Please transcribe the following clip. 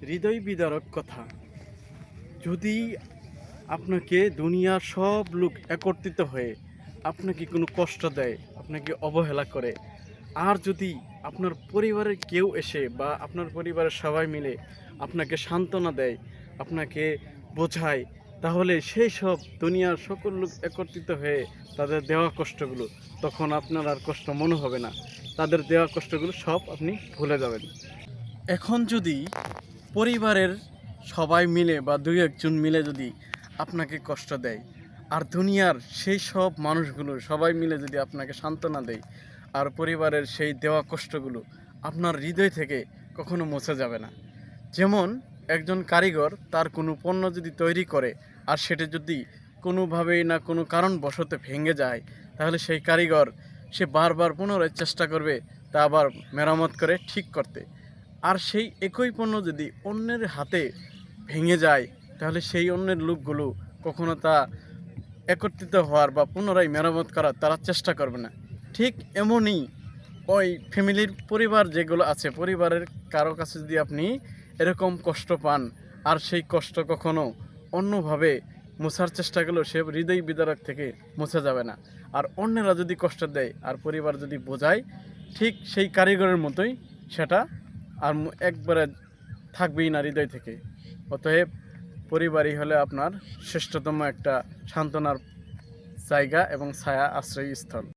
হৃদয় বিদারক কথা। যদি আপনাকে দুনিয়ার সব লোক একত্রিত হয়ে আপনাকে কোনো কষ্ট দেয়, আপনাকে অবহেলা করে, আর যদি আপনার পরিবারের কেউ এসে বা আপনার পরিবারের সবাই মিলে আপনাকে সান্ত্বনা দেয়, আপনাকে বোঝায়, তাহলে সেই সব দুনিয়ার সকল লোক একত্রিত হয়ে তাদের দেওয়া কষ্টগুলো, তখন আপনার আর কষ্ট মনে হবে না। তাদের দেওয়া কষ্টগুলো সব আপনি ভুলে যাবেন। এখন যদি পরিবারের সবাই মিলে বা দুই একজন মিলে যদি আপনাকে কষ্ট দেয়, আর দুনিয়ার সেই সব মানুষগুলো সবাই মিলে যদি আপনাকে সান্ত্বনা দেয়, আর পরিবারের সেই দেওয়া কষ্টগুলো আপনার হৃদয় থেকে কখনো মুছে যাবে না। যেমন একজন কারিগর তার কোনো পণ্য যদি তৈরি করে, আর সেটা যদি কোনোভাবেই না কোনো কারণবশত ভেঙে যায়, তাহলে সেই কারিগর সে বারবার পুনরায় চেষ্টা করবে তা আবার মেরামত করে ঠিক করতে। আর সেই একই পণ্য যদি অন্যের হাতে ভেঙে যায়, তাহলে সেই অন্যের লোকগুলো কখনো তা একত্রিত হওয়ার বা পুনরায় মেরামত করার তারা চেষ্টা করবে না। ঠিক এমনই ওই ফ্যামিলির পরিবার যেগুলো আছে, পরিবারের কারো কাছে যদি আপনি এরকম কষ্ট পান, আর সেই কষ্ট কখনো অন্যভাবে মোছার চেষ্টা করলেও সে হৃদয় বিদারক থেকে মুছে যাবে না। আর অন্যেরা যদি কষ্ট দেয় আর পরিবার যদি বোঝায়, ঠিক সেই কারিগরের মতোই সেটা আর একবারে থাকবেই না হৃদয় থেকে। অতএব পরিবারই হলে আপনার শ্রেষ্ঠতম একটা সান্ত্বনার জায়গা এবং ছায়া আশ্রয়স্থল।